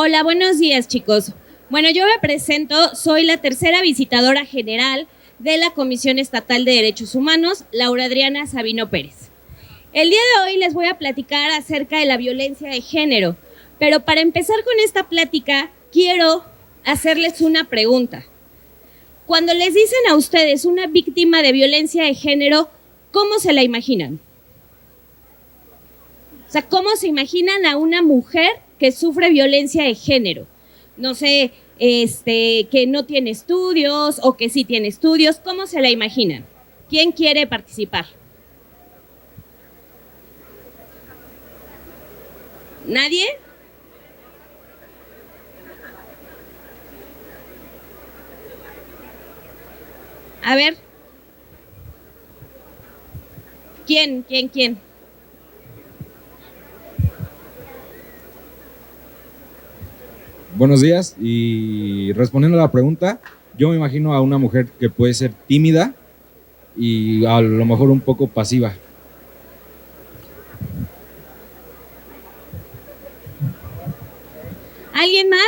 Hola, buenos días, chicos. Bueno, yo me presento, soy la tercera visitadora general de la Comisión Estatal de Derechos Humanos, Laura Adriana Sabino Pérez. El día de hoy les voy a platicar acerca de la violencia de género, pero para empezar con esta plática, quiero hacerles una pregunta. Cuando les dicen a ustedes una víctima de violencia de género, ¿cómo se la imaginan? O sea, ¿cómo se imaginan a una mujer que sufre violencia de género? No sé, que no tiene estudios o que sí tiene estudios. ¿Cómo se la imaginan? ¿Quién quiere participar? ¿Nadie? A ver. ¿Quién? Buenos días, y respondiendo a la pregunta, yo me imagino a una mujer que puede ser tímida y a lo mejor un poco pasiva. ¿Alguien más?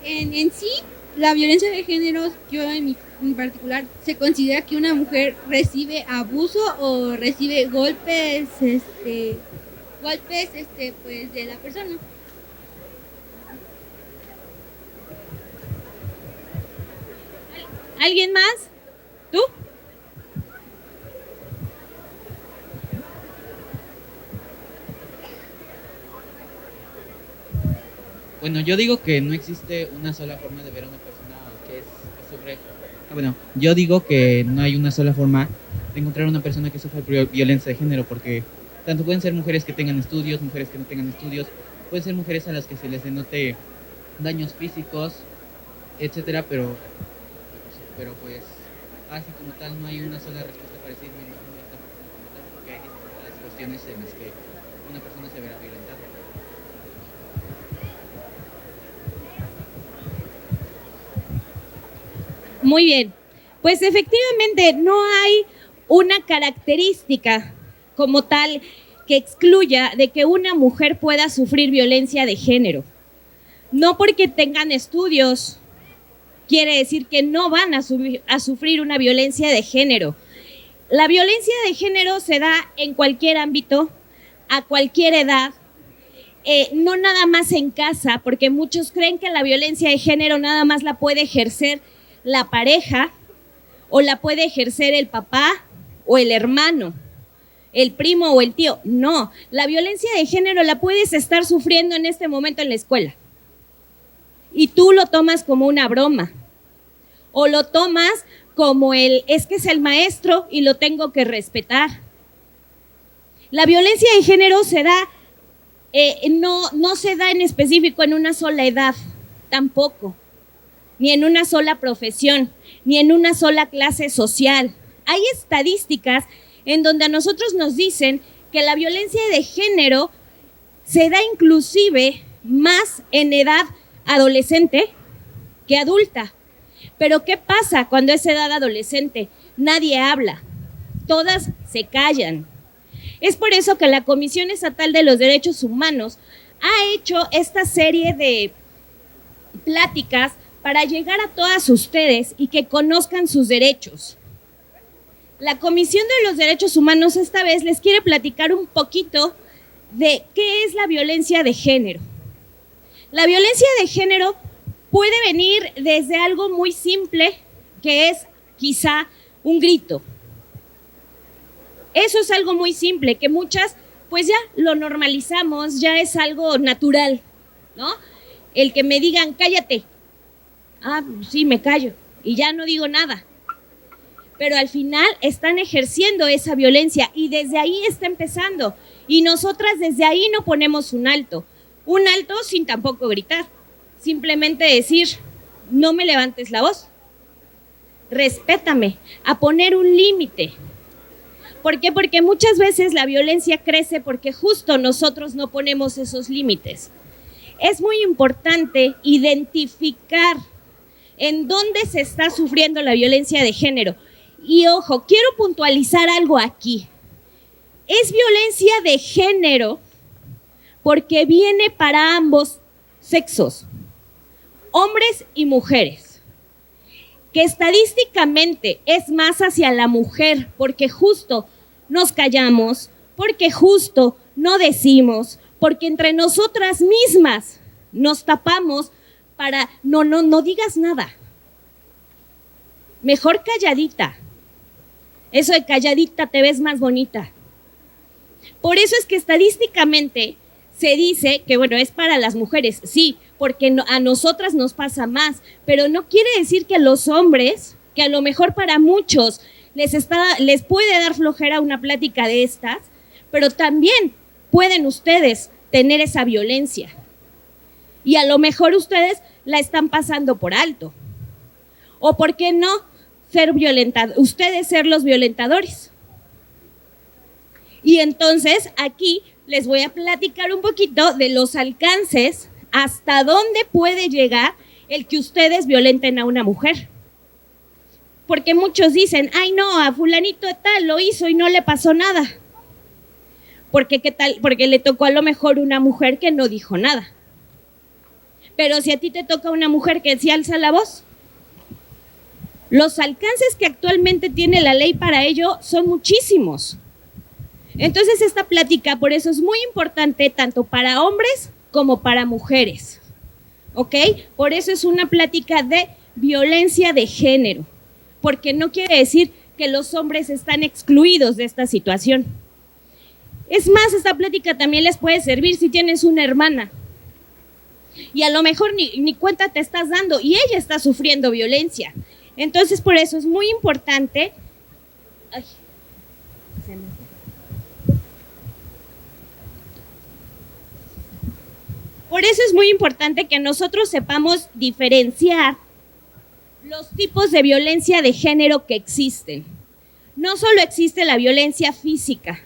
En sí, la violencia de género, yo en particular, se considera que una mujer recibe abuso o recibe golpes, pues de la persona. ¿Alguien más? ¿Tú? Bueno, yo digo que no existe una sola forma de ver a una persona que sufre. Yo digo que no hay una sola forma de encontrar a una persona que sufre violencia de género, porque tanto pueden ser mujeres que tengan estudios, mujeres que no tengan estudios, pueden ser mujeres a las que se les denote daños físicos, etcétera, pero pues así como tal no hay una sola respuesta para decir me imagino a esta persona como tal, porque hay distintas cuestiones en las que una persona se verá violentada. Muy bien. Pues efectivamente no hay una característica como tal que excluya de que una mujer pueda sufrir violencia de género. No porque tengan estudios quiere decir que no van a sufrir una violencia de género. La violencia de género se da en cualquier ámbito, a cualquier edad, no nada más en casa, porque muchos creen que la violencia de género nada más la puede ejercer la pareja o la puede ejercer el papá o el hermano, el primo o el tío. No, la violencia de género la puedes estar sufriendo en este momento en la escuela y tú lo tomas como una broma o lo tomas como es que es el maestro y lo tengo que respetar. La violencia de género se da, no se da en específico en una sola edad, tampoco, ni en una sola profesión, ni en una sola clase social. Hay estadísticas en donde a nosotros nos dicen que la violencia de género se da inclusive más en edad adolescente que adulta. Pero ¿qué pasa cuando es edad adolescente? Nadie habla, todas se callan. Es por eso que la Comisión Estatal de los Derechos Humanos ha hecho esta serie de pláticas para llegar a todas ustedes y que conozcan sus derechos. La Comisión de los Derechos Humanos esta vez les quiere platicar un poquito de qué es la violencia de género. La violencia de género puede venir desde algo muy simple, que es quizá un grito. Eso es algo muy simple, que muchas pues ya lo normalizamos, ya es algo natural, ¿no? El que me digan, cállate. Ah, sí, me callo y ya no digo nada. Pero al final están ejerciendo esa violencia y desde ahí está empezando. Y nosotras desde ahí no ponemos un alto sin tampoco gritar. Simplemente decir, no me levantes la voz, respétame, a poner un límite. ¿Por qué? Porque muchas veces la violencia crece porque justo nosotros no ponemos esos límites. Es muy importante identificar en dónde se está sufriendo la violencia de género. Y ojo, quiero puntualizar algo aquí. Es violencia de género porque viene para ambos sexos, hombres y mujeres. Que estadísticamente es más hacia la mujer, porque justo nos callamos, porque justo no decimos, porque entre nosotras mismas nos tapamos para no digas nada. Mejor calladita. Eso de calladita te ves más bonita. Por eso es que estadísticamente se dice que, bueno, es para las mujeres, sí, porque a nosotras nos pasa más, pero no quiere decir que a los hombres, que a lo mejor para muchos les puede dar flojera una plática de estas, pero también pueden ustedes tener esa violencia. Y a lo mejor ustedes la están pasando por alto. O por qué no ustedes ser los violentadores. Y entonces aquí les voy a platicar un poquito de los alcances, hasta dónde puede llegar el que ustedes violenten a una mujer. Porque muchos dicen, ay no, a fulanito de tal lo hizo y no le pasó nada. Porque ¿qué tal? Porque le tocó a lo mejor una mujer que no dijo nada. Pero si a ti te toca una mujer que sí alza la voz, los alcances que actualmente tiene la ley para ello son muchísimos. Entonces esta plática por eso es muy importante tanto para hombres como para mujeres, ¿ok? Por eso es una plática de violencia de género, porque no quiere decir que los hombres están excluidos de esta situación. Es más, esta plática también les puede servir si tienes una hermana y a lo mejor ni cuenta te estás dando y ella está sufriendo violencia. Entonces, por eso es muy importante. Ay, se me fue. Por eso es muy importante que nosotros sepamos diferenciar los tipos de violencia de género que existen. No solo existe la violencia física,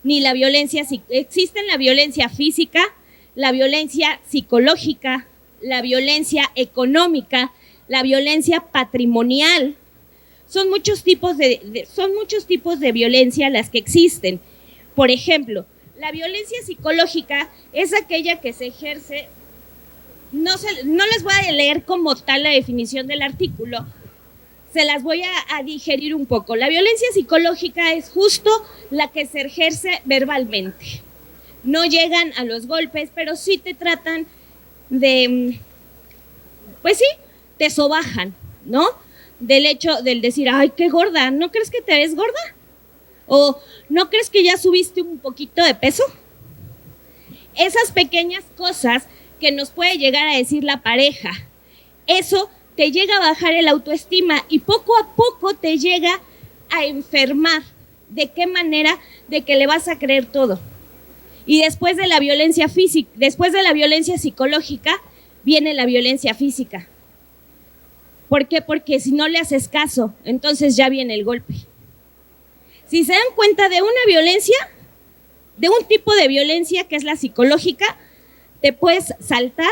ni la violencia, existen la violencia física, la violencia psicológica, la violencia económica, la violencia patrimonial. Son muchos tipos de violencia las que existen. Por ejemplo, la violencia psicológica es aquella que se ejerce, no les voy a leer como tal la definición del artículo, se las voy a digerir un poco. La violencia psicológica es justo la que se ejerce verbalmente. No llegan a los golpes, pero sí te tratan de, pues sí, te sobajan, ¿no? Del hecho del decir, ay, qué gorda, ¿no crees que te ves gorda? ¿O no crees que ya subiste un poquito de peso? Esas pequeñas cosas que nos puede llegar a decir la pareja, eso te llega a bajar el autoestima y poco a poco te llega a enfermar. ¿De qué manera? De que le vas a creer todo. Y después de la violencia física, después de la violencia psicológica, viene la violencia física. ¿Por qué? Porque si no le haces caso, entonces ya viene el golpe. Si se dan cuenta de una violencia, de un tipo de violencia que es la psicológica, te puedes saltar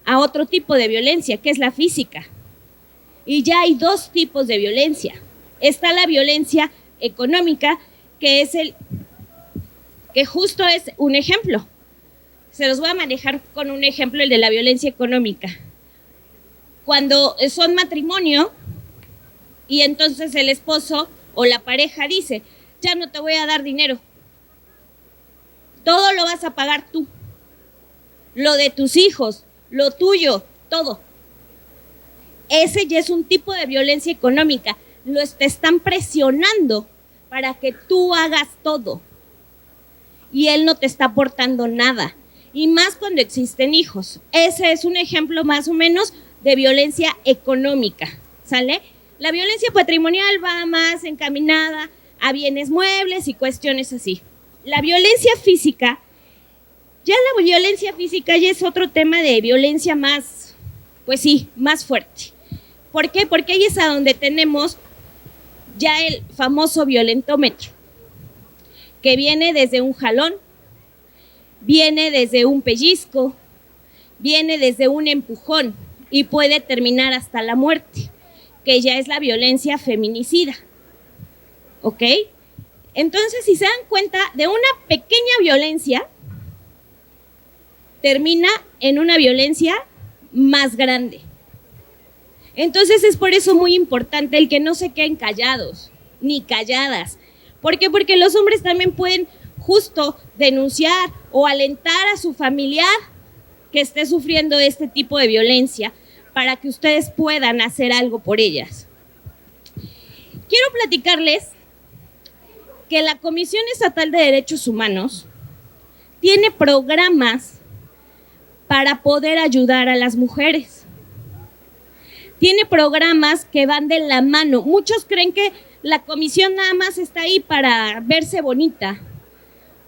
a otro tipo de violencia, que es la física. Y ya hay dos tipos de violencia. Está la violencia económica, que justo es un ejemplo. Se los voy a manejar con un ejemplo, el de la violencia económica. Cuando son matrimonio y entonces el esposo o la pareja dice, ya no te voy a dar dinero, todo lo vas a pagar tú, lo de tus hijos, lo tuyo, todo. Ese ya es un tipo de violencia económica, te están presionando para que tú hagas todo y él no te está aportando nada, y más cuando existen hijos. Ese es un ejemplo más o menos de violencia económica, ¿sale? La violencia patrimonial va más encaminada a bienes muebles y cuestiones así. La violencia física, ya es otro tema de violencia más, pues sí, más fuerte. ¿Por qué? Porque ahí es a donde tenemos ya el famoso violentómetro, que viene desde un jalón, viene desde un pellizco, viene desde un empujón y puede terminar hasta la muerte, que ya es la violencia feminicida, ¿ok? Entonces, si se dan cuenta de una pequeña violencia, termina en una violencia más grande. Entonces es por eso muy importante el que no se queden callados ni calladas. ¿Por qué? Porque los hombres también pueden justo denunciar o alentar a su familiar que esté sufriendo este tipo de violencia para que ustedes puedan hacer algo por ellas. Quiero platicarles que la Comisión Estatal de Derechos Humanos tiene programas para poder ayudar a las mujeres. Tiene programas que van de la mano. Muchos creen que la comisión nada más está ahí para verse bonita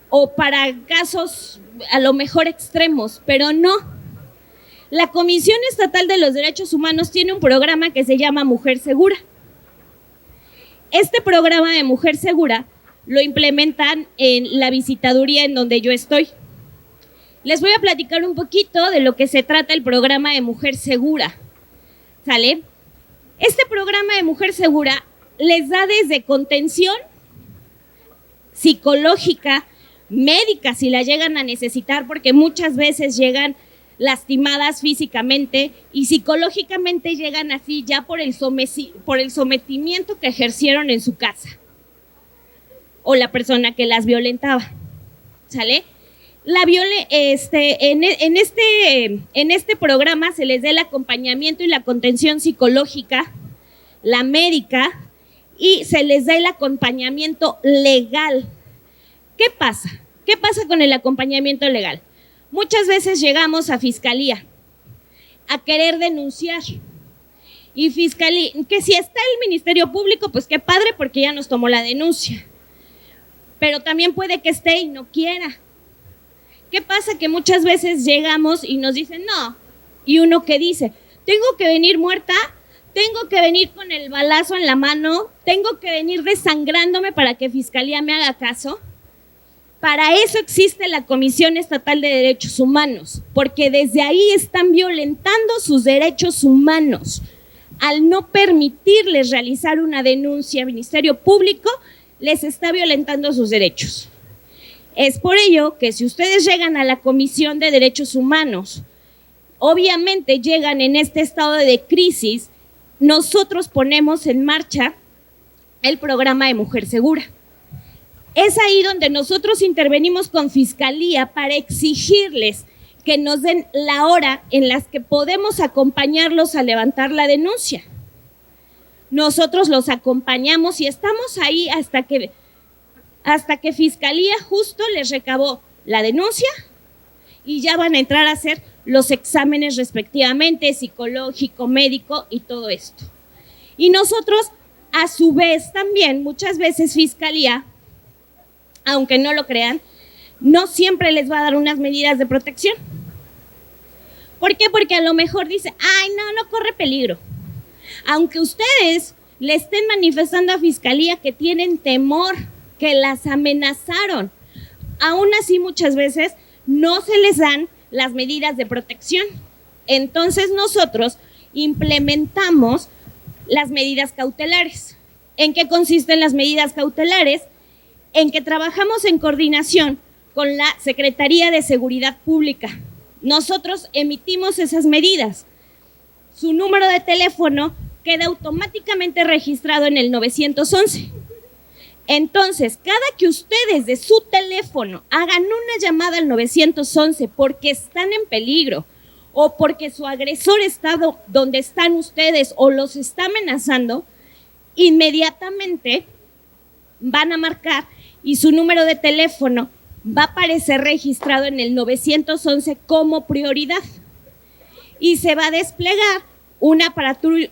o para casos a lo mejor extremos, pero no. La Comisión Estatal de los Derechos Humanos tiene un programa que se llama Mujer Segura. Este programa de Mujer Segura lo implementan en la visitaduría en donde yo estoy. Les voy a platicar un poquito de lo que se trata el programa de Mujer Segura. ¿Sale? Este programa de Mujer Segura les da desde contención psicológica, médica, si la llegan a necesitar, porque muchas veces llegan lastimadas físicamente y psicológicamente llegan así ya por el sometimiento que ejercieron en su casa o la persona que las violentaba. ¿Sale? En este programa se les da el acompañamiento y la contención psicológica, la médica, y se les da el acompañamiento legal. ¿Qué pasa? ¿Qué pasa con el acompañamiento legal? Muchas veces llegamos a fiscalía a querer denunciar. Y fiscalía, que si está el Ministerio Público, pues qué padre porque ya nos tomó la denuncia. Pero también puede que esté y no quiera. ¿Qué pasa? Que muchas veces llegamos y nos dicen no. Y uno que dice, tengo que venir muerta, tengo que venir con el balazo en la mano, tengo que venir desangrándome para que Fiscalía me haga caso. Para eso existe la Comisión Estatal de Derechos Humanos, porque desde ahí están violentando sus derechos humanos. Al no permitirles realizar una denuncia al Ministerio Público, les está violentando sus derechos. Es por ello que si ustedes llegan a la Comisión de Derechos Humanos, obviamente llegan en este estado de crisis, nosotros ponemos en marcha el programa de Mujer Segura. Es ahí donde nosotros intervenimos con Fiscalía para exigirles que nos den la hora en la que podemos acompañarlos a levantar la denuncia. Nosotros los acompañamos y estamos ahí hasta que Fiscalía justo les recabó la denuncia y ya van a entrar a hacer los exámenes respectivamente, psicológico, médico y todo esto. Y nosotros, a su vez, también, muchas veces Fiscalía, aunque no lo crean, no siempre les va a dar unas medidas de protección. ¿Por qué? Porque a lo mejor dice, ay, no corre peligro. Aunque ustedes le estén manifestando a Fiscalía que tienen temor, que las amenazaron, aún así muchas veces no se les dan las medidas de protección. Entonces nosotros implementamos las medidas cautelares. ¿En qué consisten las medidas cautelares? En que trabajamos en coordinación con la Secretaría de Seguridad Pública. Nosotros emitimos esas medidas. Su número de teléfono queda automáticamente registrado en el 911. Entonces, cada que ustedes de su teléfono hagan una llamada al 911 porque están en peligro o porque su agresor está donde están ustedes o los está amenazando, inmediatamente van a marcar y su número de teléfono va a aparecer registrado en el 911 como prioridad. Y se va a desplegar una patrulla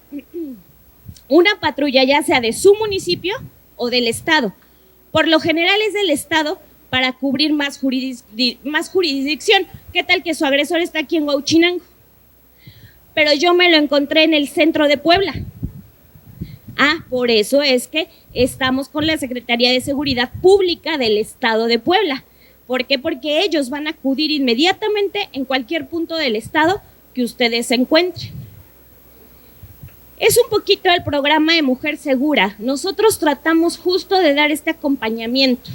ya sea de su municipio o del estado. Por lo general es del estado para cubrir más jurisdicción. ¿Qué tal que su agresor está aquí en Huauchinango? Pero yo me lo encontré en el centro de Puebla. Por eso es que estamos con la Secretaría de Seguridad Pública del estado de Puebla. ¿Por qué? Porque ellos van a acudir inmediatamente en cualquier punto del estado que ustedes se encuentren. Es un poquito el programa de Mujer Segura. Nosotros tratamos justo de dar este acompañamiento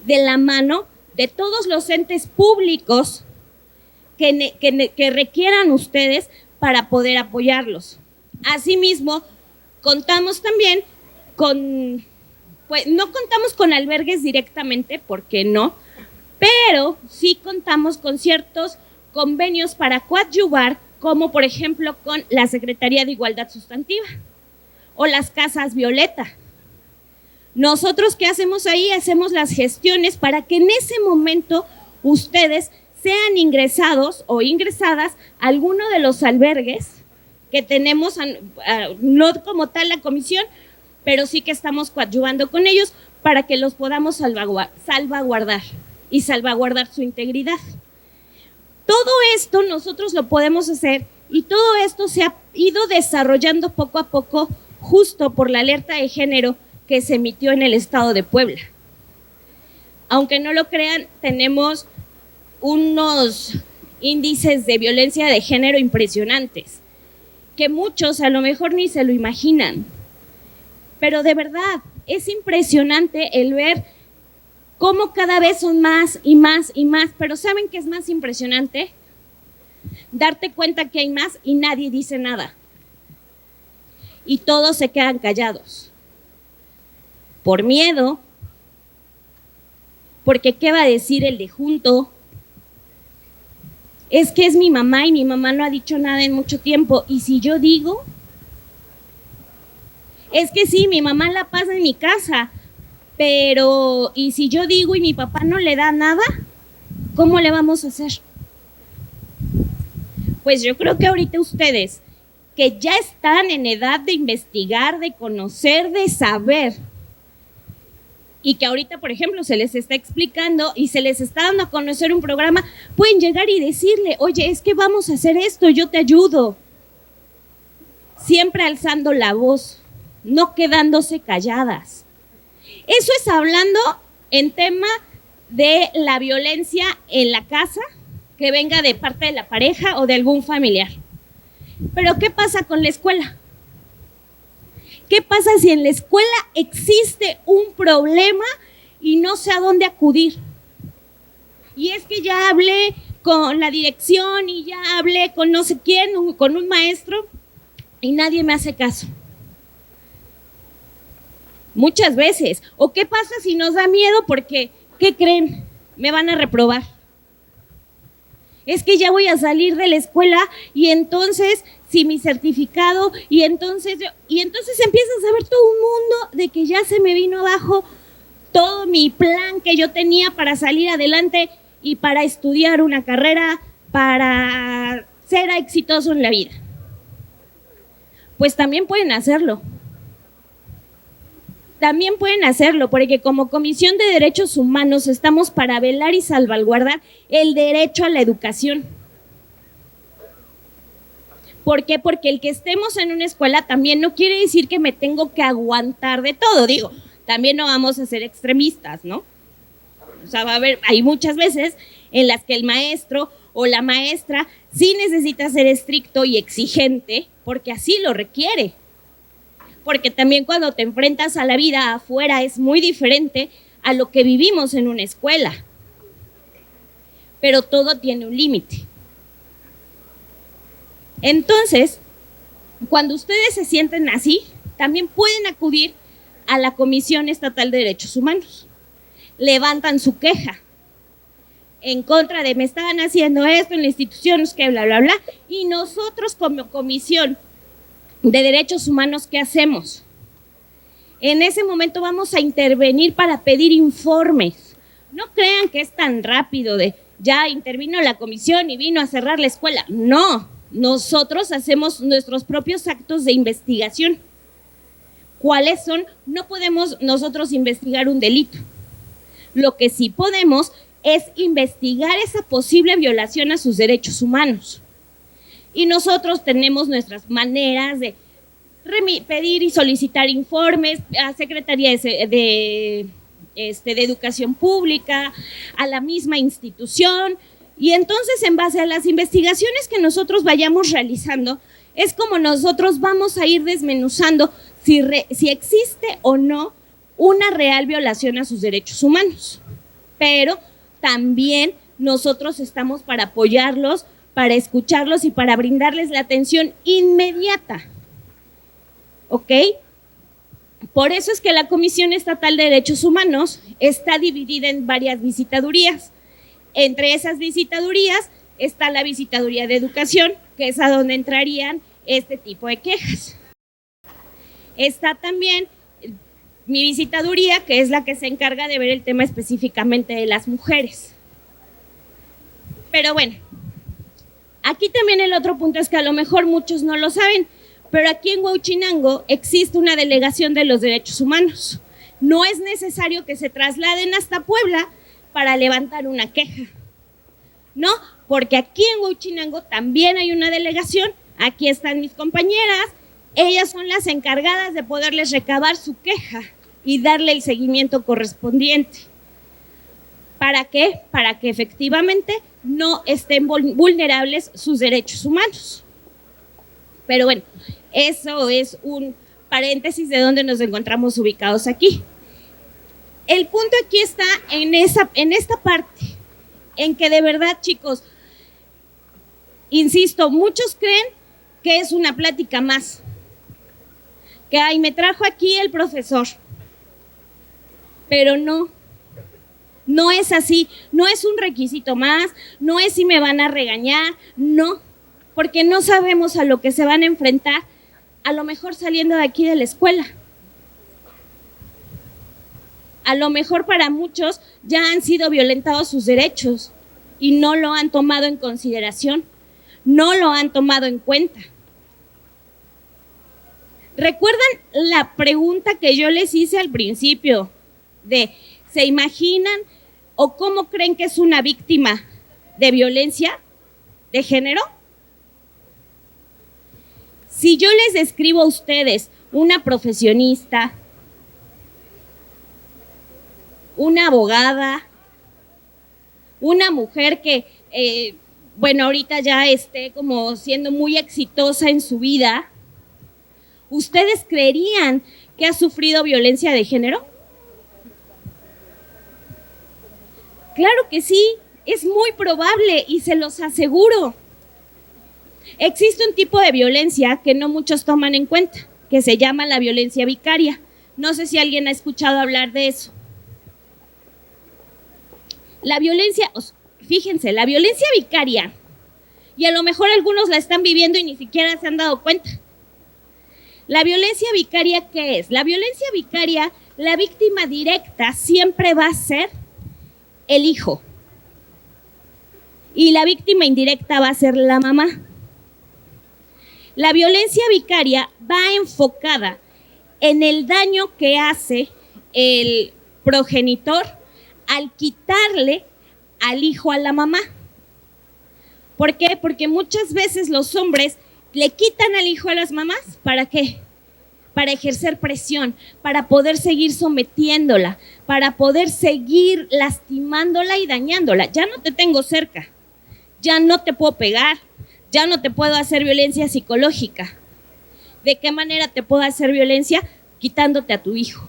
de la mano de todos los entes públicos que requieran ustedes para poder apoyarlos. Asimismo, contamos también con, pues no contamos con albergues directamente, porque no, pero sí contamos con ciertos convenios para coadyuvar, como por ejemplo con la Secretaría de Igualdad Sustantiva o las Casas Violeta. Nosotros, ¿qué hacemos ahí? Hacemos las gestiones para que en ese momento ustedes sean ingresados o ingresadas a alguno de los albergues que tenemos, no como tal la comisión, pero sí que estamos coadyuvando con ellos para que los podamos salvaguardar y salvaguardar su integridad. Todo esto nosotros lo podemos hacer y todo esto se ha ido desarrollando poco a poco justo por la alerta de género que se emitió en el estado de Puebla. Aunque no lo crean, tenemos unos índices de violencia de género impresionantes, que muchos a lo mejor ni se lo imaginan. Pero de verdad, es impresionante el ver cómo cada vez son más y más y más. Pero ¿saben qué es más impresionante? Darte cuenta que hay más y nadie dice nada. Y todos se quedan callados. Por miedo, porque ¿qué va a decir el de junto? Es que es mi mamá y mi mamá no ha dicho nada en mucho tiempo. ¿Y si yo digo? Es que sí, mi mamá la pasa en mi casa, pero ¿y si yo digo y mi papá no le da nada? ¿Cómo le vamos a hacer? Pues yo creo que ahorita ustedes, que ya están en edad de investigar, de conocer, de saber, y que ahorita, por ejemplo, se les está explicando y se les está dando a conocer un programa, pueden llegar y decirle, oye, es que vamos a hacer esto, yo te ayudo. Siempre alzando la voz, no quedándose calladas. Eso es hablando en tema de la violencia en la casa, que venga de parte de la pareja o de algún familiar. Pero ¿qué pasa con la escuela? ¿Qué pasa si en la escuela existe un problema y no sé a dónde acudir? Y es que ya hablé con la dirección y ya hablé con no sé quién, con un maestro, y nadie me hace caso. Muchas veces. ¿O qué pasa si nos da miedo porque, ¿qué creen? Me van a reprobar. Es que ya voy a salir de la escuela y entonces, si mi certificado, y entonces empieza a saber todo un mundo de que ya se me vino abajo todo mi plan que yo tenía para salir adelante y para estudiar una carrera, para ser exitoso en la vida. Pues también pueden hacerlo. También pueden hacerlo, porque como Comisión de Derechos Humanos estamos para velar y salvaguardar el derecho a la educación. ¿Por qué? Porque el que estemos en una escuela también no quiere decir que me tengo que aguantar de todo. Digo, también no vamos a ser extremistas, ¿no? O sea, hay muchas veces en las que el maestro o la maestra sí necesita ser estricto y exigente, porque así lo requiere. Porque también cuando te enfrentas a la vida afuera es muy diferente a lo que vivimos en una escuela. Pero todo tiene un límite. Entonces, cuando ustedes se sienten así, también pueden acudir a la Comisión Estatal de Derechos Humanos. Levantan su queja en contra de me estaban haciendo esto en la institución, que bla, bla, bla. Y nosotros como Comisión de Derechos Humanos, ¿qué hacemos? En ese momento vamos a intervenir para pedir informes. No crean que es tan rápido de ya intervino la comisión y vino a cerrar la escuela. No, nosotros hacemos nuestros propios actos de investigación. ¿Cuáles son? No podemos nosotros investigar un delito. Lo que sí podemos es investigar esa posible violación a sus derechos humanos. Y nosotros tenemos nuestras maneras de pedir y solicitar informes a Secretaría de Educación Pública, a la misma institución, y entonces en base a las investigaciones que nosotros vayamos realizando, es como nosotros vamos a ir desmenuzando si existe o no una real violación a sus derechos humanos. Pero también nosotros estamos para apoyarlos, para escucharlos y para brindarles la atención inmediata. ¿Ok? Por eso es que la Comisión Estatal de Derechos Humanos está dividida en varias visitadurías. Entre esas visitadurías está la visitaduría de educación, que es a donde entrarían este tipo de quejas. Está también mi visitaduría, que es la que se encarga de ver el tema específicamente de las mujeres. Pero bueno, aquí también el otro punto es que a lo mejor muchos no lo saben, pero aquí en Huauchinango existe una delegación de los derechos humanos. No es necesario que se trasladen hasta Puebla para levantar una queja, ¿no? Porque aquí en Huauchinango también hay una delegación, aquí están mis compañeras, ellas son las encargadas de poderles recabar su queja y darle el seguimiento correspondiente. ¿Para qué? Para que efectivamente no estén vulnerables sus derechos humanos. Pero bueno, eso es un paréntesis de dónde nos encontramos ubicados aquí. El punto aquí está en esta parte, en que de verdad, chicos, insisto, muchos creen que es una plática más, que ay, me trajo aquí el profesor, pero no es así, no es un requisito más, no es si me van a regañar, no, porque no sabemos a lo que se van a enfrentar, a lo mejor saliendo de aquí de la escuela. A lo mejor para muchos ya han sido violentados sus derechos y no lo han tomado en consideración, no lo han tomado en cuenta. ¿Recuerdan la pregunta que yo les hice al principio de ¿se imaginan o cómo creen que es una víctima de violencia de género? Si yo les describo a ustedes una profesionista, una abogada, una mujer que, bueno, ahorita ya esté como siendo muy exitosa en su vida, ¿ustedes creerían que ha sufrido violencia de género? Claro que sí, es muy probable y se los aseguro. Existe un tipo de violencia que no muchos toman en cuenta, que se llama la violencia vicaria. No sé si alguien ha escuchado hablar de eso. La violencia, fíjense, la violencia vicaria, y a lo mejor algunos la están viviendo y ni siquiera se han dado cuenta. La violencia vicaria, ¿qué es? La violencia vicaria, la víctima directa siempre va a ser el hijo. Y la víctima indirecta va a ser la mamá. La violencia vicaria va enfocada en el daño que hace el progenitor al quitarle al hijo a la mamá. ¿Por qué? Porque muchas veces los hombres le quitan al hijo a las mamás. ¿Para qué? Para ejercer presión, para poder seguir sometiéndola, para poder seguir lastimándola y dañándola. Ya no te tengo cerca, ya no te puedo pegar, ya no te puedo hacer violencia psicológica. ¿De qué manera te puedo hacer violencia? Quitándote a tu hijo.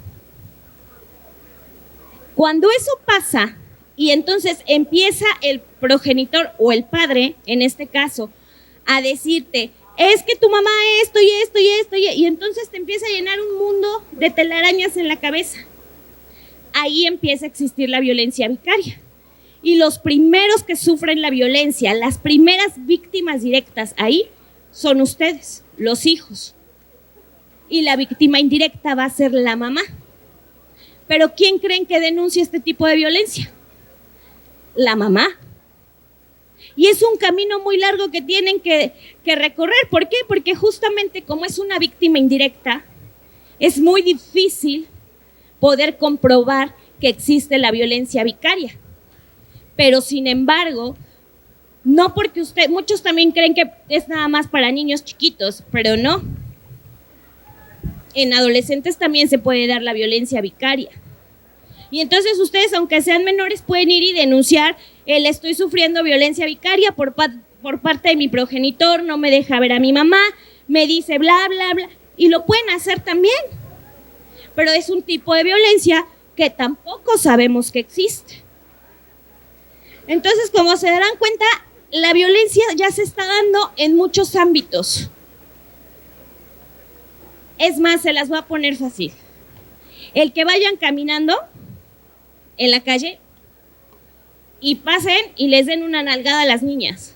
Cuando eso pasa y entonces empieza el progenitor o el padre, en este caso, a decirte, es que tu mamá esto y esto y esto, y entonces te empieza a llenar un mundo de telarañas en la cabeza. Ahí empieza a existir la violencia vicaria. Y los primeros que sufren la violencia, las primeras víctimas directas ahí, son ustedes, los hijos. Y la víctima indirecta va a ser la mamá. Pero ¿quién creen que denuncia este tipo de violencia? La mamá. Y es un camino muy largo que tienen que recorrer. ¿Por qué? Porque justamente como es una víctima indirecta, es muy difícil poder comprobar que existe la violencia vicaria. Pero sin embargo, no porque muchos también creen que es nada más para niños chiquitos, pero no. En adolescentes también se puede dar la violencia vicaria. Y entonces ustedes, aunque sean menores, pueden ir y denunciar estoy sufriendo violencia vicaria por parte de mi progenitor, no me deja ver a mi mamá, me dice bla, bla, bla, y lo pueden hacer también. Pero es un tipo de violencia que tampoco sabemos que existe. Entonces, como se darán cuenta, la violencia ya se está dando en muchos ámbitos. Es más, se las voy a poner fácil. El que vayan caminando en la calle y pasen y les den una nalgada a las niñas.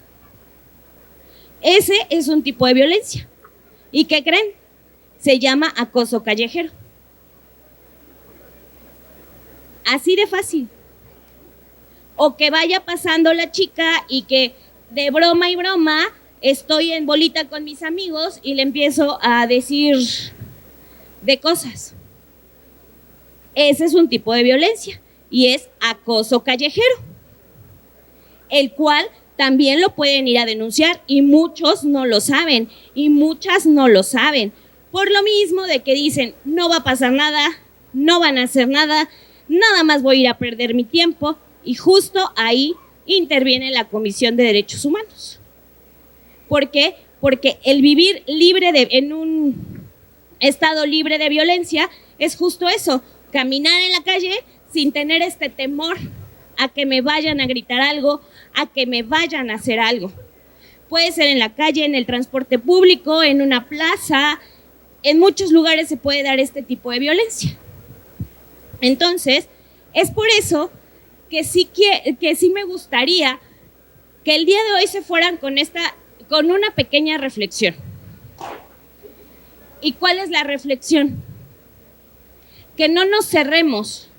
Ese es un tipo de violencia. ¿Y qué creen? Se llama acoso callejero. Así de fácil. O que vaya pasando la chica y que de broma y broma estoy en bolita con mis amigos y le empiezo a decir de cosas. Ese es un tipo de violencia y es acoso callejero, el cual también lo pueden ir a denunciar y muchos no lo saben y muchas no lo saben. Por lo mismo de que dicen, no va a pasar nada, no van a hacer nada, nada más voy a ir a perder mi tiempo, y justo ahí interviene la Comisión de Derechos Humanos. ¿Por qué? Porque el vivir en un estado libre de violencia es justo eso, caminar en la calle sin tener este temor a que me vayan a gritar algo, a que me vayan a hacer algo. Puede ser en la calle, en el transporte público, en una plaza, en muchos lugares se puede dar este tipo de violencia. Entonces, es por eso que sí me gustaría que el día de hoy se fueran con una pequeña reflexión. ¿Y cuál es la reflexión? Que no nos cerremos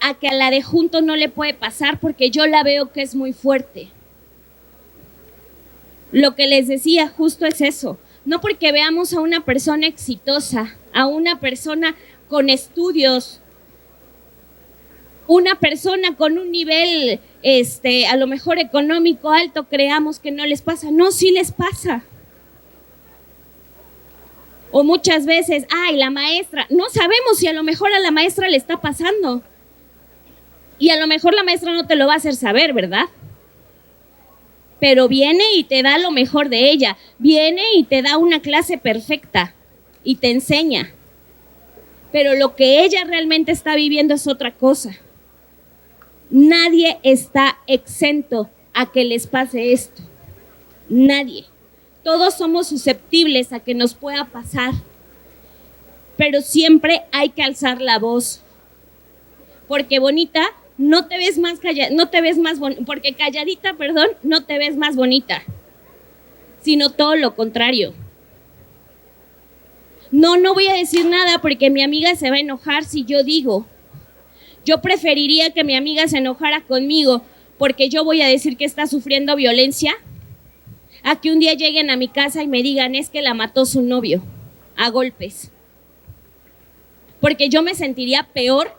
a que a la de junto no le puede pasar, porque yo la veo que es muy fuerte. Lo que les decía justo es eso. No porque veamos a una persona exitosa, a una persona con estudios, una persona con un nivel a lo mejor económico alto, creamos que no les pasa. No, sí les pasa. O muchas veces, ay, la maestra, no sabemos si a lo mejor a la maestra le está pasando. Y a lo mejor la maestra no te lo va a hacer saber, ¿verdad? Pero viene y te da lo mejor de ella, viene y te da una clase perfecta y te enseña. Pero lo que ella realmente está viviendo es otra cosa. Nadie está exento a que les pase esto. Nadie. Todos somos susceptibles a que nos pueda pasar. Pero siempre hay que alzar la voz. Porque bonita, no te ves más porque calladita, no te ves más bonita. Sino todo lo contrario. No voy a decir nada porque mi amiga se va a enojar si yo digo. Yo preferiría que mi amiga se enojara conmigo porque yo voy a decir que está sufriendo violencia, a que un día lleguen a mi casa y me digan, es que la mató su novio a golpes. Porque yo me sentiría peor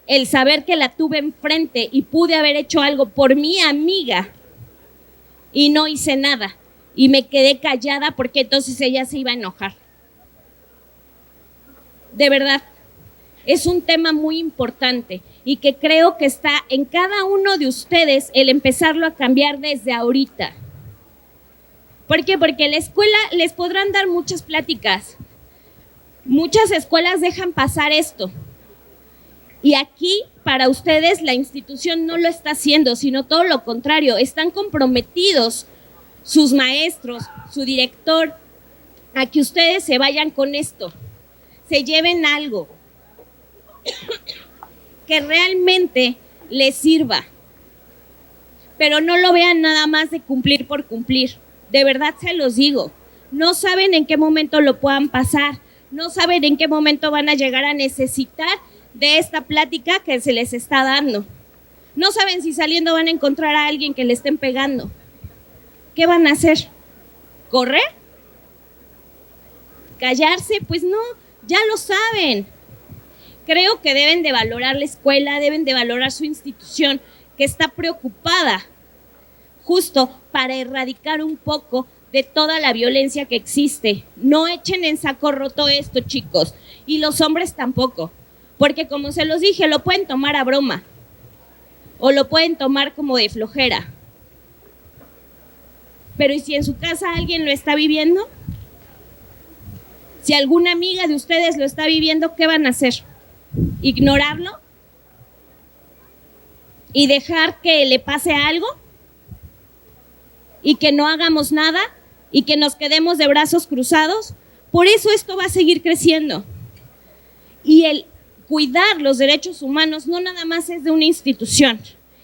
el saber que la tuve enfrente y pude haber hecho algo por mi amiga y no hice nada y me quedé callada porque entonces ella se iba a enojar. De verdad, es un tema muy importante y que creo que está en cada uno de ustedes el empezarlo a cambiar desde ahorita. ¿Por qué? Porque en la escuela les podrán dar muchas pláticas. Muchas escuelas dejan pasar esto. Y aquí, para ustedes, la institución no lo está haciendo, sino todo lo contrario. Están comprometidos sus maestros, su director, a que ustedes se vayan con esto, se lleven algo que realmente les sirva. Pero no lo vean nada más de cumplir por cumplir. De verdad se los digo, no saben en qué momento lo puedan pasar, no saben en qué momento van a llegar a necesitar de esta plática que se les está dando. No saben si saliendo van a encontrar a alguien que le estén pegando. ¿Qué van a hacer? ¿Correr? ¿Callarse? Pues no, ya lo saben. Creo que deben de valorar la escuela, deben de valorar su institución, que está preocupada justo para erradicar un poco de toda la violencia que existe. No echen en saco roto esto, chicos, y los hombres tampoco, porque como se los dije, lo pueden tomar a broma o lo pueden tomar como de flojera. Pero ¿y si en su casa alguien lo está viviendo? Si alguna amiga de ustedes lo está viviendo, ¿qué van a hacer? ¿Ignorarlo? y dejar que le pase algo y que no hagamos nada y que nos quedemos de brazos cruzados. Por eso esto va a seguir creciendo. Y el cuidar los derechos humanos no nada más es de una institución,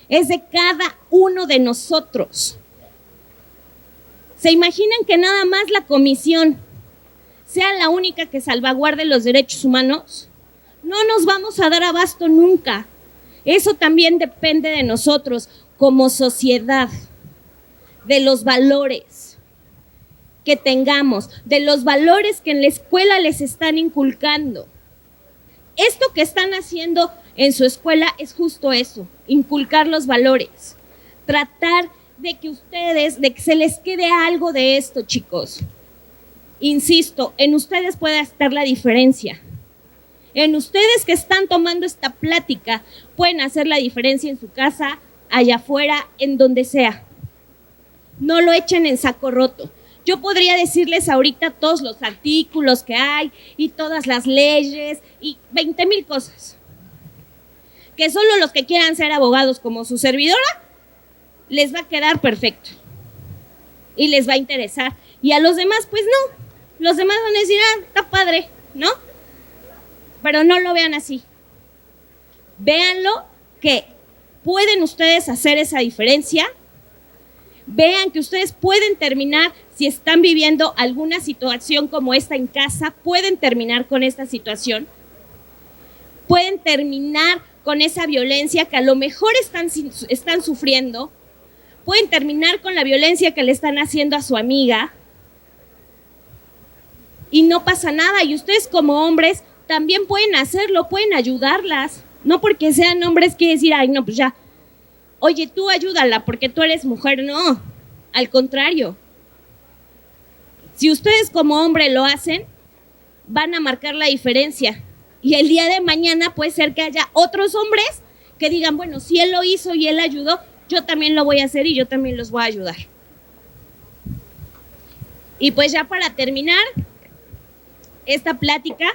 es de cada uno de nosotros. ¿Se imaginan que nada más la comisión sea la única que salvaguarde los derechos humanos? No nos vamos a dar abasto nunca. Eso también depende de nosotros como sociedad, de los valores que tengamos, de los valores que en la escuela les están inculcando. Esto que están haciendo en su escuela es justo eso, inculcar los valores, tratar de que ustedes, de que se les quede algo de esto, chicos. Insisto, en ustedes puede estar la diferencia. En ustedes que están tomando esta plática, pueden hacer la diferencia en su casa, allá afuera, en donde sea. No lo echen en saco roto. Yo podría decirles ahorita todos los artículos que hay y todas las leyes y 20,000 cosas. Que solo los que quieran ser abogados como su servidora, les va a quedar perfecto. Y les va a interesar. Y a los demás, pues no. Los demás van a decir, está padre, ¿no? Pero no lo vean así. Véanlo que pueden ustedes hacer esa diferencia. Vean que ustedes pueden terminar, si están viviendo alguna situación como esta en casa, pueden terminar con esta situación. Pueden terminar con esa violencia que a lo mejor están sufriendo. Pueden terminar con la violencia que le están haciendo a su amiga. Y no pasa nada. Y ustedes como hombres también pueden hacerlo, pueden ayudarlas. No porque sean hombres quiere decir, ay, no, pues ya. Oye, tú ayúdala porque tú eres mujer. No, al contrario. Si ustedes como hombre lo hacen, van a marcar la diferencia. Y el día de mañana puede ser que haya otros hombres que digan, bueno, si él lo hizo y él ayudó, yo también lo voy a hacer y yo también los voy a ayudar. Y pues ya para terminar esta plática,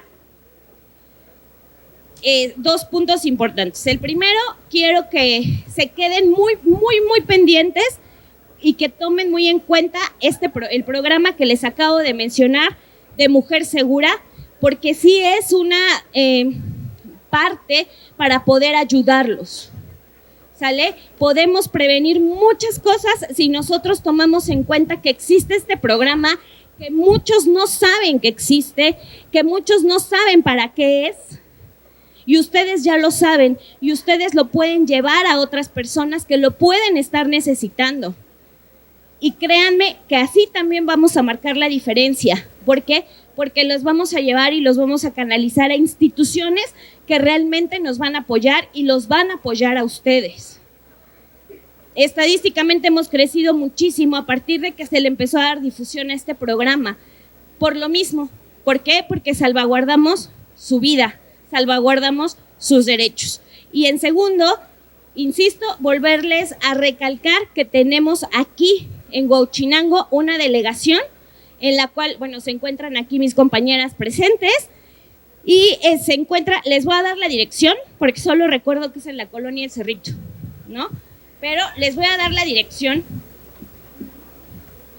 2 puntos importantes. El primero, quiero que se queden muy pendientes y que tomen muy en cuenta el programa que les acabo de mencionar de Mujer Segura, porque sí es una parte para poder ayudarlos. ¿Sale? Podemos prevenir muchas cosas si nosotros tomamos en cuenta que existe este programa, que muchos no saben que existe, que muchos no saben para qué es, y ustedes ya lo saben, y ustedes lo pueden llevar a otras personas que lo pueden estar necesitando. Y créanme que así también vamos a marcar la diferencia. ¿Por qué? Porque los vamos a llevar y los vamos a canalizar a instituciones que realmente nos van a apoyar y los van a apoyar a ustedes. Estadísticamente hemos crecido muchísimo a partir de que se le empezó a dar difusión a este programa. Por lo mismo. ¿Por qué? Porque salvaguardamos su vida, salvaguardamos sus derechos. Y en segundo, insisto, volverles a recalcar que tenemos aquí en Huauchinango una delegación en la cual, bueno, se encuentran aquí mis compañeras presentes y se encuentra, les voy a dar la dirección porque solo recuerdo que es en la colonia El Cerrito, ¿no? Pero les voy a dar la dirección.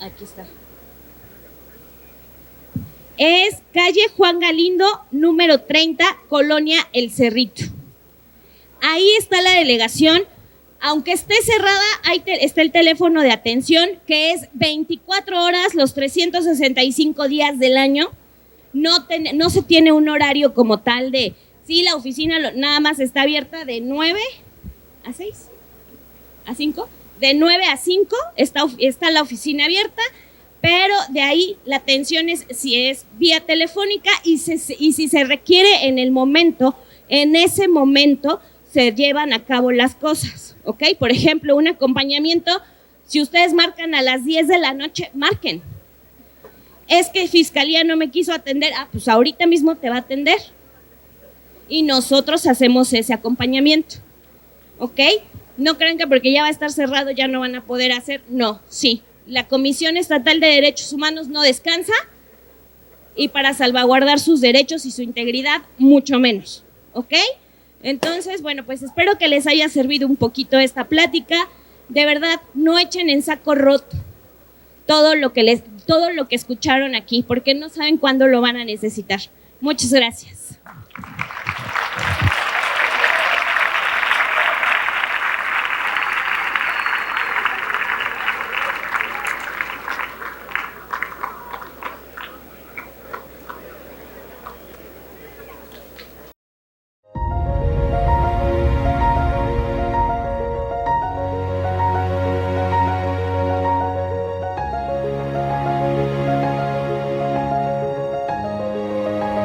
Aquí está. Es calle Juan Galindo, número 30, colonia El Cerrito. Ahí está la delegación. Aunque esté cerrada, ahí está el teléfono de atención, que es 24 horas los 365 días del año. No se tiene un horario como tal de, sí, la oficina nada más está abierta de 9 a 6, a 5. De 9 a 5 está la oficina abierta, pero de ahí la atención es si es vía telefónica y si se requiere en ese momento, se llevan a cabo las cosas, ¿ok? Por ejemplo, un acompañamiento, si ustedes marcan a las 10 de la noche, marquen. Es que Fiscalía no me quiso atender, pues ahorita mismo te va a atender. Y nosotros hacemos ese acompañamiento, ¿ok? No crean que porque ya va a estar cerrado ya no van a poder hacer, no, sí. La Comisión Estatal de Derechos Humanos no descansa y para salvaguardar sus derechos y su integridad, mucho menos, ¿ok? Entonces, bueno, pues espero que les haya servido un poquito esta plática. De verdad, no echen en saco roto todo lo que escucharon aquí, porque no saben cuándo lo van a necesitar. Muchas gracias.